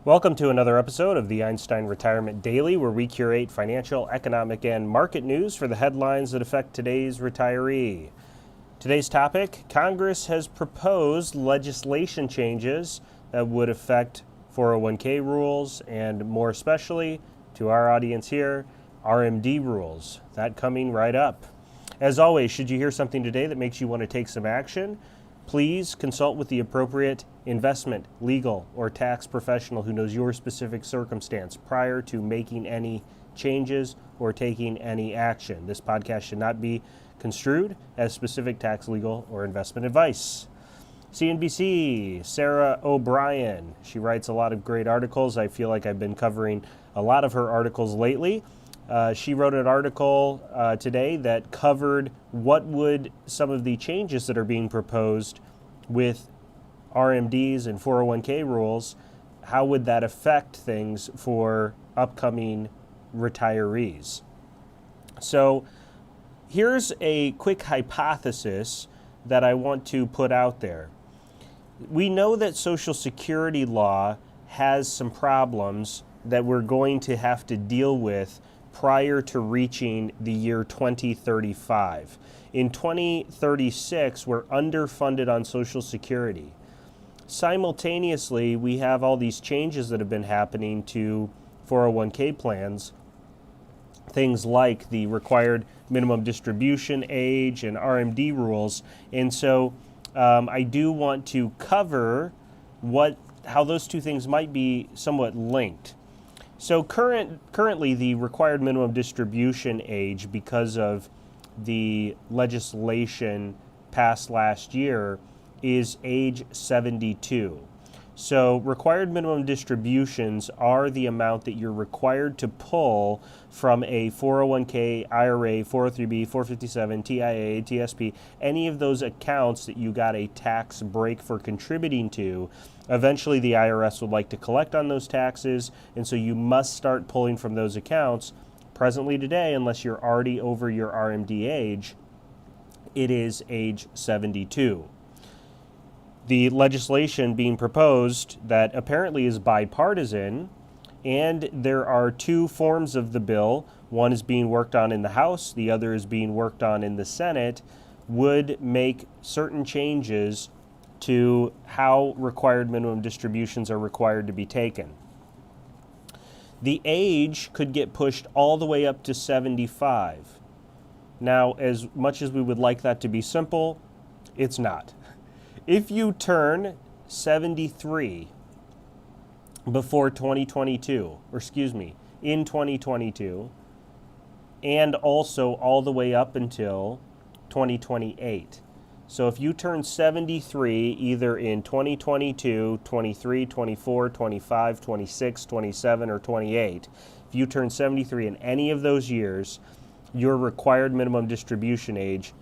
Welcome to another episode of the Einstein Retirement Daily, where we curate financial, economic, and market news for the headlines that affect today's retiree. Today's topic: Congress has proposed legislation changes that would affect 401k rules and, more especially to our audience here, RMD rules. That coming right up. As always, should you hear something today that makes you want to take some action, please consult with the appropriate investment, legal, or tax professional who knows your specific circumstance prior to making any changes or taking any action. This podcast should not be construed as specific tax, legal, or investment advice. CNBC, Sarah O'Brien. She writes a lot of great articles. I feel like I've been covering a lot of her articles lately. She wrote an article today that covered what would some of the changes that are being proposed with RMDs and 401k rules, how would that affect things for upcoming retirees? So here's a quick hypothesis that I want to put out there. We know that Social Security law has some problems that we're going to have to deal with prior to reaching the year 2035. In 2036, we're underfunded on Social Security. Simultaneously, we have all these changes that have been happening to 401k plans, things like the required minimum distribution age and RMD rules. And so I do want to cover how those two things might be somewhat linked. So currently, the required minimum distribution age, because of the legislation passed last year, is age 72. So required minimum distributions are the amount that you're required to pull from a 401k, IRA, 403b, 457, TIA, TSP, any of those accounts that you got a tax break for contributing to. Eventually the IRS would like to collect on those taxes, and so you must start pulling from those accounts. Presently today, unless you're already over your RMD age, it is age 72. The legislation being proposed that apparently is bipartisan, and there are two forms of the bill. One is being worked on in the House, the other is being worked on in the Senate, would make certain changes to how required minimum distributions are required to be taken. The age could get pushed all the way up to 75. Now, as much as we would like that to be simple, it's not. If you turn 73 before 2022, or excuse me, in 2022, and also all the way up until 2028. So if you turn 73 either in 2022, 23, 24, 25, 26, 27, or 28, if you turn 73 in any of those years, your required minimum distribution age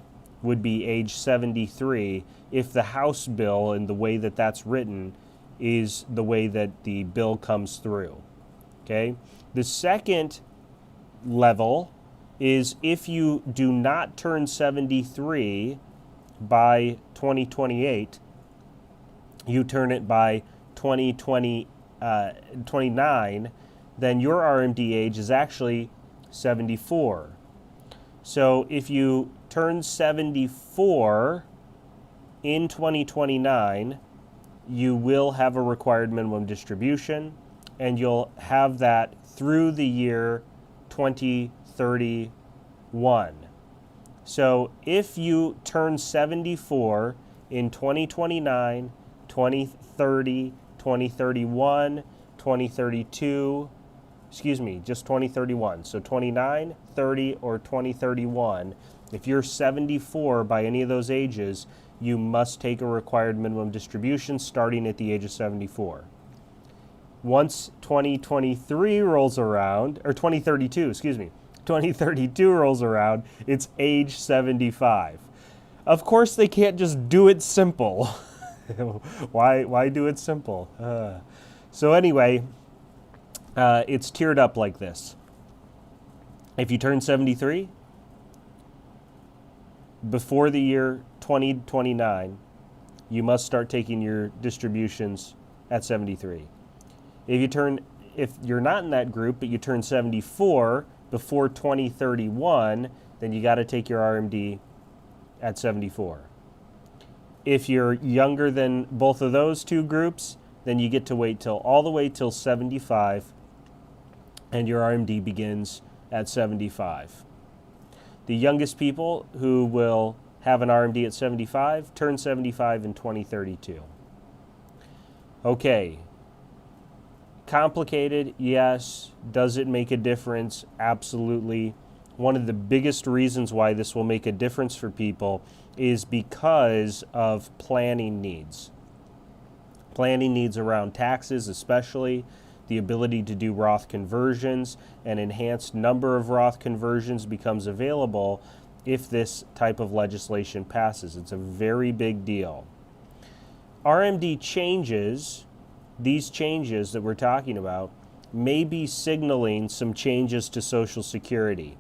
would be age 73 if the House bill and the way that that's written is the way that the bill comes through. Okay? The second level is if you do not turn 73 by 2028, you turn it by 2029, then your RMD age is actually 74. So if you turn 74 in 2029, you will have a required minimum distribution, and you'll have that through the year 2031. So if you turn 74 in 2029, 2030, 2031, 2032, just 2031. So 29, 30, or 2031. If you're 74 by any of those ages, you must take a required minimum distribution starting at the age of 74. Once 2023 rolls around, or 2032 rolls around, it's age 75. Of course, they can't just do it simple. Why do it simple? So anyway, it's tiered up like this. If you turn 73 before the year 2029, you must start taking your distributions at 73. If you're not in that group, but you turn 74 before 2031, then you got to take your RMD at 74. If you're younger than both of those two groups, then you get to wait all the way till 75, and your RMD begins at 75. The youngest people who will have an RMD at 75 turn 75 in 2032. Okay. Complicated, yes. Does it make a difference? Absolutely. One of the biggest reasons why this will make a difference for people is because of planning needs. Planning needs around taxes, especially the ability to do Roth conversions. An enhanced number of Roth conversions becomes available if this type of legislation passes. It's a very big deal. RMD changes, these changes that we're talking about, may be signaling some changes to Social Security.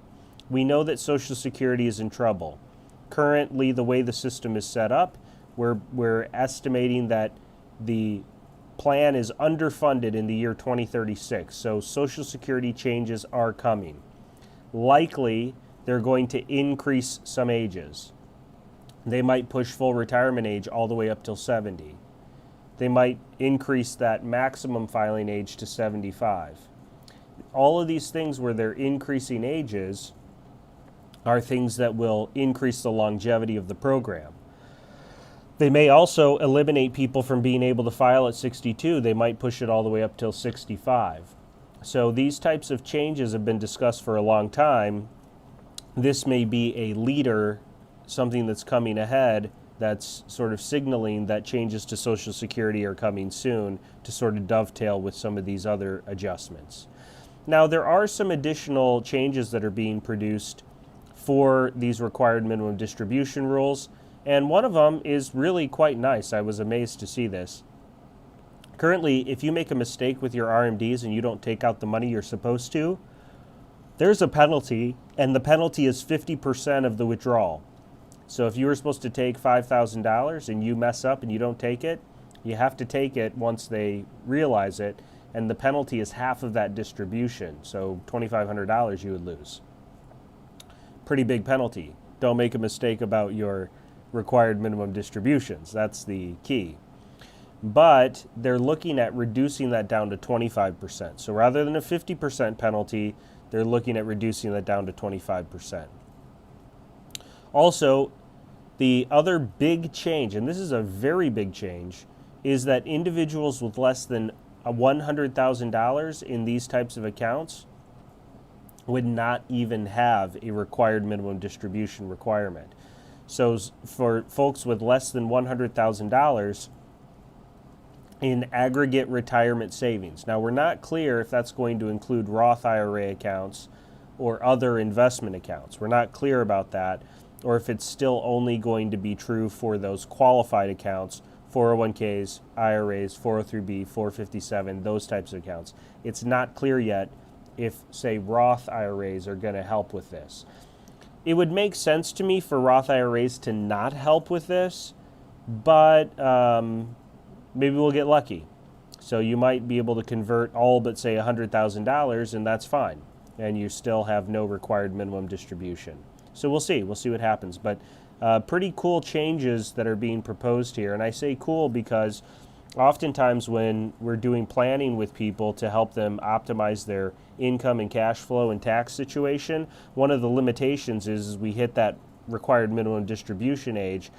We know that Social Security is in trouble. Currently, the way the system is set up, we're estimating that the plan is underfunded in the year 2036, so Social Security changes are coming. Likely, they're going to increase some ages. They might push full retirement age all the way up till 70. They might increase that maximum filing age to 75. All of these things where they're increasing ages are things that will increase the longevity of the program. They may also eliminate people from being able to file at 62. They might push it all the way up till 65. So these types of changes have been discussed for a long time. This may be a leader, something that's coming ahead that's sort of signaling that changes to Social Security are coming soon to sort of dovetail with some of these other adjustments. Now, there are some additional changes that are being produced for these required minimum distribution rules, and one of them is really quite nice. I was amazed to see this. Currently, if you make a mistake with your RMDs and you don't take out the money you're supposed to, there's a penalty, and the penalty is 50% of the withdrawal. So if you were supposed to take $5,000 and you mess up and you don't take it, you have to take it once they realize it, and the penalty is half of that distribution, so $2,500 you would lose. Pretty big penalty. Don't make a mistake about your required minimum distributions. That's the key. But they're looking at reducing that down to 25%. So rather than a 50% penalty, they're looking at reducing that down to 25%. Also, the other big change, and this is a very big change, is that individuals with less than $100,000 in these types of accounts would not even have a required minimum distribution requirement. So for folks with less than $100,000 in aggregate retirement savings. Now, we're not clear if that's going to include Roth IRA accounts or other investment accounts. We're not clear about that, or if it's still only going to be true for those qualified accounts, 401ks, IRAs, 403b, 457, those types of accounts. It's not clear yet if, say, Roth IRAs are going to help with this. It would make sense to me for Roth IRAs to not help with this, but maybe we'll get lucky. So you might be able to convert all but, say, $100,000, and that's fine, and you still have no required minimum distribution. So we'll see. We'll see what happens. But pretty cool changes that are being proposed here. And I say cool because oftentimes when we're doing planning with people to help them optimize their income and cash flow and tax situation, one of the limitations is we hit that required minimum distribution age,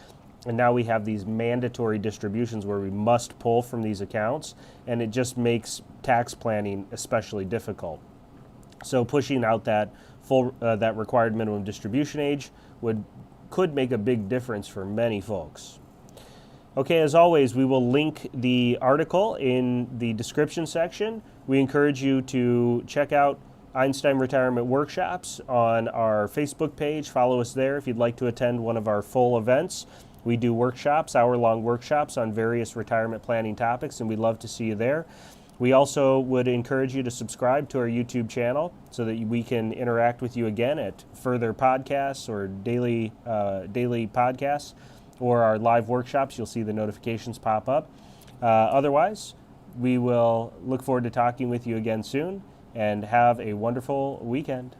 and now we have these mandatory distributions where we must pull from these accounts, and it just makes tax planning especially difficult. So pushing out that that required minimum distribution age could make a big difference for many folks. Okay, as always, we will link the article in the description section. We encourage you to check out Einstein Retirement Workshops on our Facebook page. Follow us there if you'd like to attend one of our full events. We do workshops, hour-long workshops on various retirement planning topics, and we'd love to see you there. We also would encourage you to subscribe to our YouTube channel so that we can interact with you again at further podcasts or daily podcasts or our live workshops. You'll see the notifications pop up. Otherwise, we will look forward to talking with you again soon, and have a wonderful weekend.